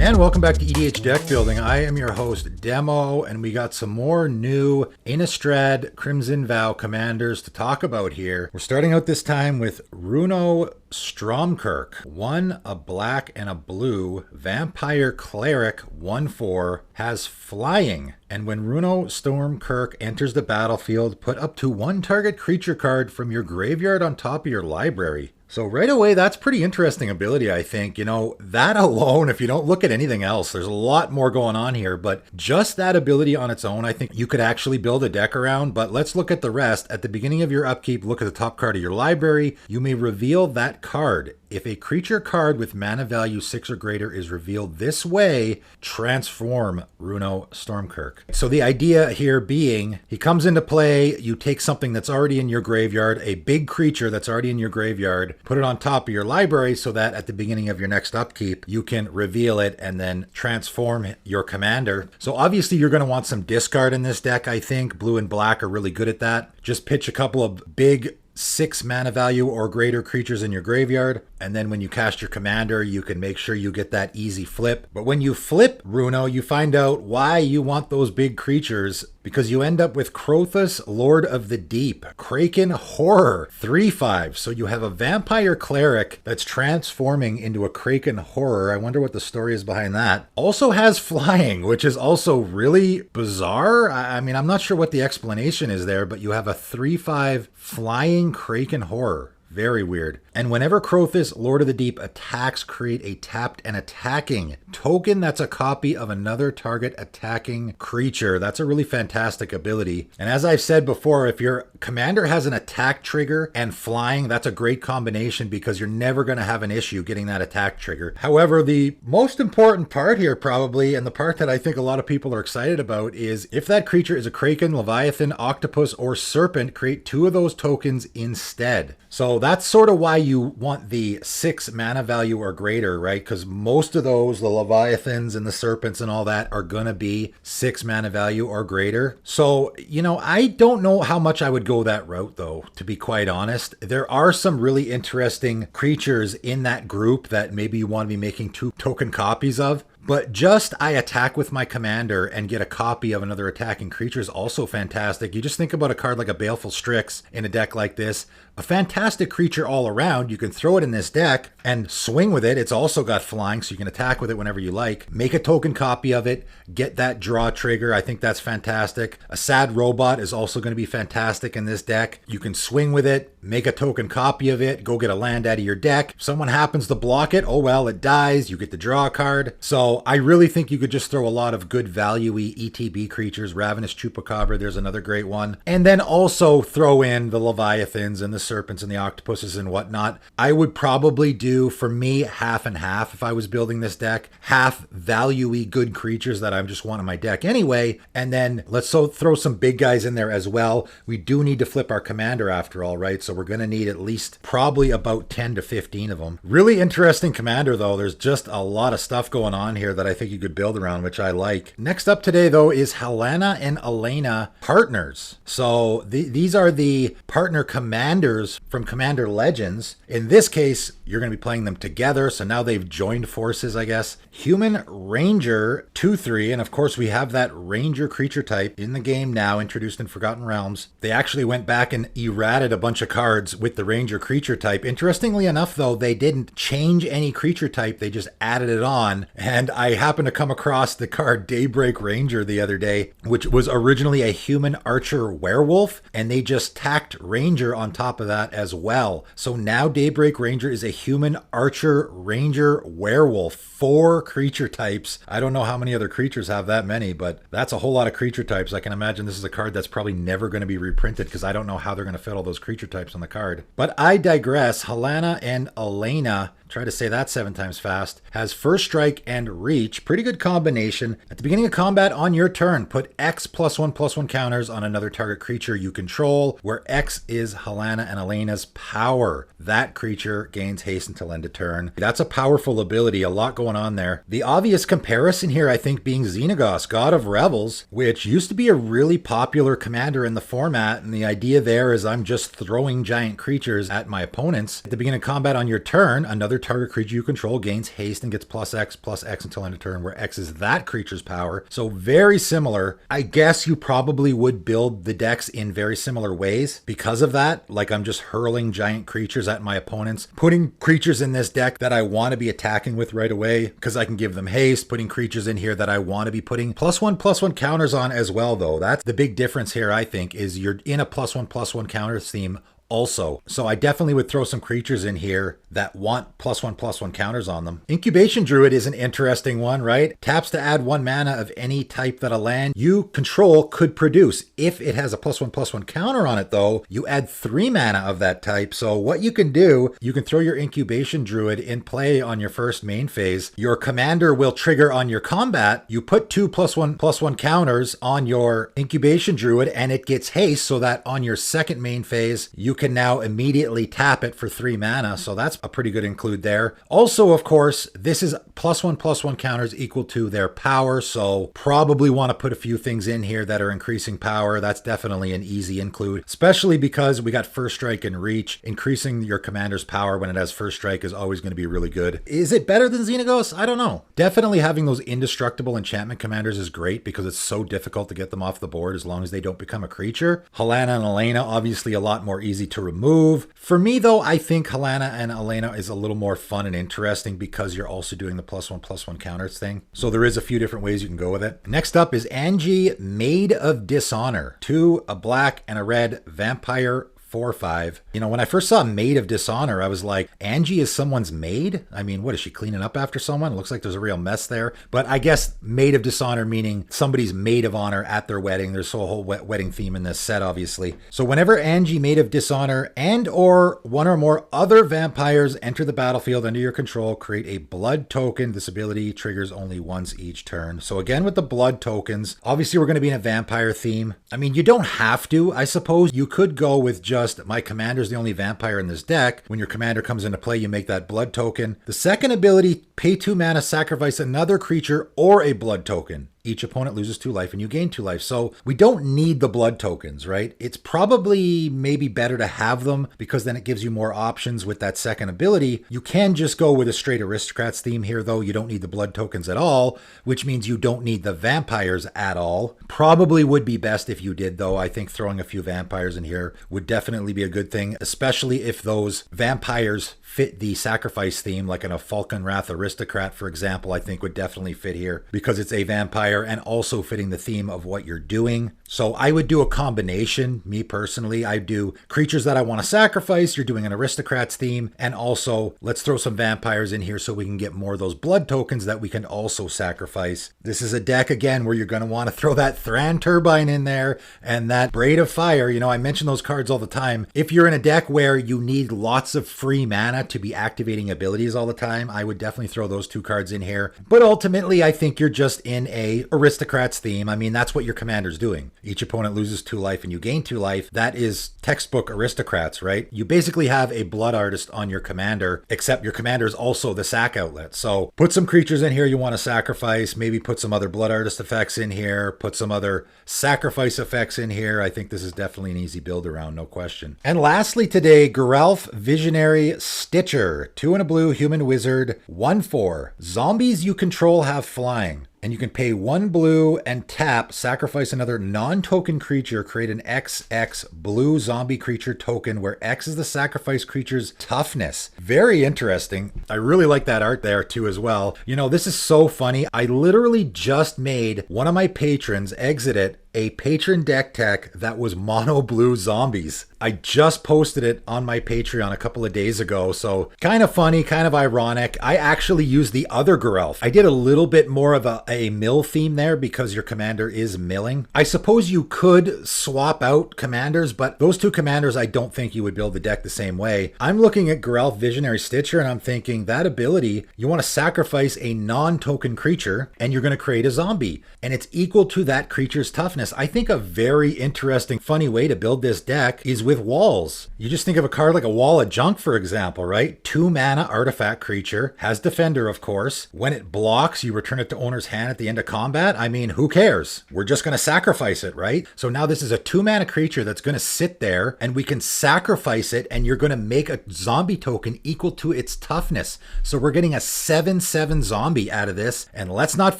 And welcome back to EDH Deck Building. I am your host, Demo, and we got some more new Innistrad Crimson Vow commanders to talk about here. We're starting out this time with Runo Stromkirk. 1, a black and a blue, Vampire Cleric, 1/4, has flying. And when Runo Stromkirk enters the battlefield, put up to 1 target creature card from your graveyard on top of your library. So right away, that's pretty interesting ability, I think. You know, that alone, if you don't look at anything else, there's a lot more going on here, but just that ability on its own, I think you could actually build a deck around. But let's look at the rest. At the beginning of your upkeep, look at the top card of your library. You may reveal that card. If a creature card with mana value 6 or greater is revealed this way, transform Runo Stromkirk. So the idea here being, he comes into play, you take something that's already in your graveyard, a big creature that's already in your graveyard, put it on top of your library so that at the beginning of your next upkeep, you can reveal it and then transform your commander. So obviously you're going to want some discard in this deck, I think. Blue and black are really good at that. Just pitch a couple of big 6 mana value or greater creatures in your graveyard, and then when you cast your commander, you can make sure you get that easy flip. But when you flip Runo, you find out why you want those big creatures, because you end up with Krothus, Lord of the Deep, Kraken Horror, 3/5. So you have a Vampire Cleric that's transforming into a Kraken Horror. I wonder what the story is behind that. Also has flying, which is also really bizarre. I mean, I'm not sure what the explanation is there, but you have a 3/5 flying Kraken Horror. Very weird. And whenever Krothus, Lord of the Deep, attacks, create a tapped and attacking token that's a copy of another target attacking creature. That's a really fantastic ability. And as I've said before, if your commander has an attack trigger and flying, that's a great combination because you're never going to have an issue getting that attack trigger. However, the most important part here probably, and the part that I think a lot of people are excited about, is if that creature is a Kraken, Leviathan, Octopus, or Serpent, create 2 of those tokens instead. So that's sort of why you want the 6 mana value or greater, right? Because most of those, the Leviathans and the Serpents and all that, are going to be 6 mana value or greater. So, you know, I don't know how much I would go that route, though, to be quite honest. There are some really interesting creatures in that group that maybe you want to be making 2 token copies of. But just I attack with my commander and get a copy of another attacking creature is also fantastic. You just think about a card like a Baleful Strix in a deck like this. A fantastic creature all around. You can throw it in this deck and swing with it. It's also got flying, so you can attack with it whenever you like. Make a token copy of it. Get that draw trigger. I think that's fantastic. A Sad Robot is also going to be fantastic in this deck. You can swing with it. Make a token copy of it. Go get a land out of your deck. If someone happens to block it, oh well, it dies. You get to draw a card. So I really think you could just throw a lot of good value-y ETB creatures. Ravenous Chupacabra, there's another great one. And then also throw in the Leviathans and the Serpents and the Octopuses and whatnot. I would probably do, for me, half and half if I was building this deck. Half value-y good creatures that I just want in my deck anyway. And then let's throw some big guys in there as well. We do need to flip our commander after all, right? So we're going to need at least probably about 10 to 15 of them. Really interesting commander, though. There's just a lot of stuff going on here that I think you could build around, which I like. Next up today, though, is Helena and Elena partners. So these are the partner commanders from Commander Legends. In this case, you're going to be playing them together, so now they've joined forces, I guess. Human Ranger 2/3, and of course we have that Ranger creature type in the game now, introduced in Forgotten Realms. They actually went back and errated a bunch of cards with the Ranger creature type. Interestingly enough, though, they didn't change any creature type, they just added it on. And I happened to come across the card Daybreak Ranger the other day, which was originally a human archer werewolf, and they just tacked Ranger on top of that as well. So now Daybreak Ranger is a human archer ranger werewolf. 4 creature types. I don't know how many other creatures have that many, but that's a whole lot of creature types. I can imagine this is a card that's probably never going to be reprinted because I don't know how they're going to fit all those creature types on the card. But I digress. Helena and Elena, try to say that 7 times fast, has First Strike and Reach. Pretty good combination. At the beginning of combat on your turn, put X +1/+1 counters on another target creature you control, where X is Helena and Elena's power. That creature gains haste until end of turn. That's a powerful ability. A lot going on there. The obvious comparison here, I think, being Xenagos, God of Revels, which used to be a really popular commander in the format. And the idea there is I'm just throwing giant creatures at my opponents. At the beginning of combat on your turn, another target creature you control gains haste and gets +X until end of turn, where X is that creature's power. So very similar. I guess you probably would build the decks in very similar ways because of that. Like I'm just hurling giant creatures at my opponents, putting creatures in this deck that I want to be attacking with right away because I can give them haste, putting creatures in here that I want to be putting +1/+1 counters on as well, though. That's the big difference here, I think, is you're in a +1/+1 counters theme also. So I definitely would throw some creatures in here that want +1/+1 counters on them. Incubation Druid is an interesting one, right? Taps to add 1 mana of any type that a land you control could produce. If it has a +1/+1 counter on it, though, you add 3 mana of that type. So what you can do, you can throw your Incubation Druid in play on your first main phase. Your commander will trigger on your combat. You put 2 +1/+1 counters on your Incubation Druid and it gets haste so that on your second main phase, you can now immediately tap it for 3 mana. So that's a pretty good include there. Also, of course, this is +1/+1 counters equal to their power. So probably want to put a few things in here that are increasing power. That's definitely an easy include, especially because we got first strike and reach. Increasing your commander's power when it has first strike is always going to be really good. Is it better than Xenagos? I don't know. Definitely having those indestructible enchantment commanders is great because it's so difficult to get them off the board as long as they don't become a creature. Helena and Elena, obviously a lot more easy to remove. For me, though, I think Helena and Elena is a little more fun and interesting because you're also doing the +1/+1 counters thing. So there is a few different ways you can go with it. Next up is Angie, Maid of Dishonor. 2, a black and a red vampire 4/5. You know, when I first saw Maid of Dishonor, I was like, Angie is someone's maid? I mean, what is she cleaning up after someone? It looks like there's a real mess there. But I guess Maid of Dishonor meaning somebody's maid of honor at their wedding. There's a whole wedding theme in this set, obviously. So whenever Angie, Maid of Dishonor, and or one or more other vampires enter the battlefield under your control, create a blood token. This ability triggers only once each turn. So again, with the blood tokens, obviously we're going to be in a vampire theme. I mean, you don't have to. I suppose you could go with just my commander's the only vampire in this deck. When your commander comes into play, you make that blood token. The second ability, pay 2 mana, sacrifice another creature or a blood token. Each opponent loses 2 life and you gain 2 life. So we don't need the blood tokens, right? It's probably maybe better to have them because then it gives you more options with that second ability. You can just go with a straight aristocrats theme here, though. You don't need the blood tokens at all, which means you don't need the vampires at all. Probably would be best if you did, though. I think throwing a few vampires in here would definitely be a good thing, especially if those vampires fit the sacrifice theme, like in a Falcon Wrath Aristocrat, for example, I think would definitely fit here because it's a vampire and also fitting the theme of what you're doing. So I would do a combination, me personally. I do creatures that I want to sacrifice. You're doing an aristocrats theme. And also let's throw some vampires in here so we can get more of those blood tokens that we can also sacrifice. This is a deck, again, where you're going to want to throw that Thran Turbine in there and that Braid of Fire. You know, I mention those cards all the time. If you're in a deck where you need lots of free mana to be activating abilities all the time, I would definitely throw those 2 cards in here. But ultimately, I think you're just in a aristocrats theme. I mean, that's what your commander's doing. Each opponent loses 2 life and you gain 2 life. That is textbook aristocrats, right? You basically have a blood artist on your commander, except your commander is also the sack outlet. So put some creatures in here you want to sacrifice, maybe put some other blood artist effects in here, put some other sacrifice effects in here. I think this is definitely an easy build around, no question. And lastly today, Geralf, Visionary Stitcher. 2 and a blue, human wizard, 1/4. Zombies you control have flying. And you can pay 1 blue and tap, sacrifice another non-token creature, create an XX blue zombie creature token where X is the sacrifice creature's toughness. Very interesting. I really like that art there too as well. You know, this is so funny. I literally just made one of my patrons exit it a patron deck tech that was mono blue zombies. I just posted it on my Patreon a couple of days ago, so kind of funny, kind of ironic. I actually used the other Geralf. I did a little bit more of a mill theme there because your commander is milling. I suppose you could swap out commanders, but those 2 commanders, I don't think you would build the deck the same way. I'm looking at Geralf Visionary Stitcher and I'm thinking that ability, you want to sacrifice a non-token creature and you're going to create a zombie and it's equal to that creature's toughness. toughness. I think a very interesting, funny way to build this deck is with walls. You just think of a card like a Wall of Junk, for example, right? 2 mana artifact creature, has Defender, of course. When it blocks, you return it to owner's hand at the end of combat. I mean, who cares? We're just going to sacrifice it, right? So now this is a 2 mana creature that's going to sit there, and we can sacrifice it, and you're going to make a zombie token equal to its toughness. So we're getting a 7/7 zombie out of this, and let's not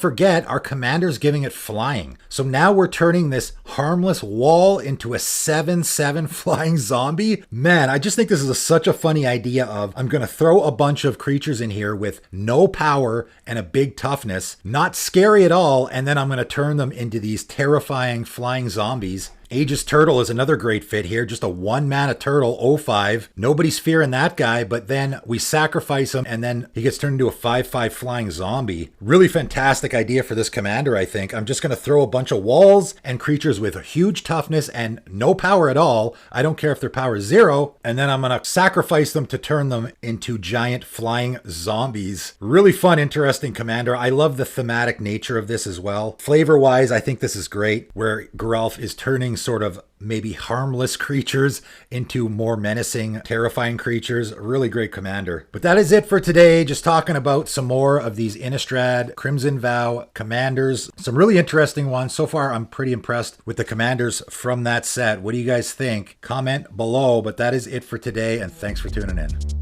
forget our commander's giving it flying. So now we're turning this harmless wall into a 7/7 flying zombie. Man, I just think this is such a funny idea of, I'm going to throw a bunch of creatures in here with no power and a big toughness, not scary at all, and then I'm going to turn them into these terrifying flying zombies. Aegis Turtle is another great fit here, just a 1 mana turtle, 0/5. Nobody's fearing that guy, but then we sacrifice him and then he gets turned into a 5/5 flying zombie. Really fantastic idea for this commander, I think. I'm just going to throw a bunch of walls and creatures with a huge toughness and no power at all. I don't care if their power is 0, and then I'm going to sacrifice them to turn them into giant flying zombies. Really fun, interesting commander. I love the thematic nature of this as well. Flavor-wise, I think this is great, where Geralf is turning sort of maybe harmless creatures into more menacing, terrifying creatures. Really great commander. But that is it for today. Just talking about some more of these Innistrad Crimson Vow commanders. Some really interesting ones. So far, I'm pretty impressed with the commanders from that set. What do you guys think? Comment below. But that is it for today, and thanks for tuning in.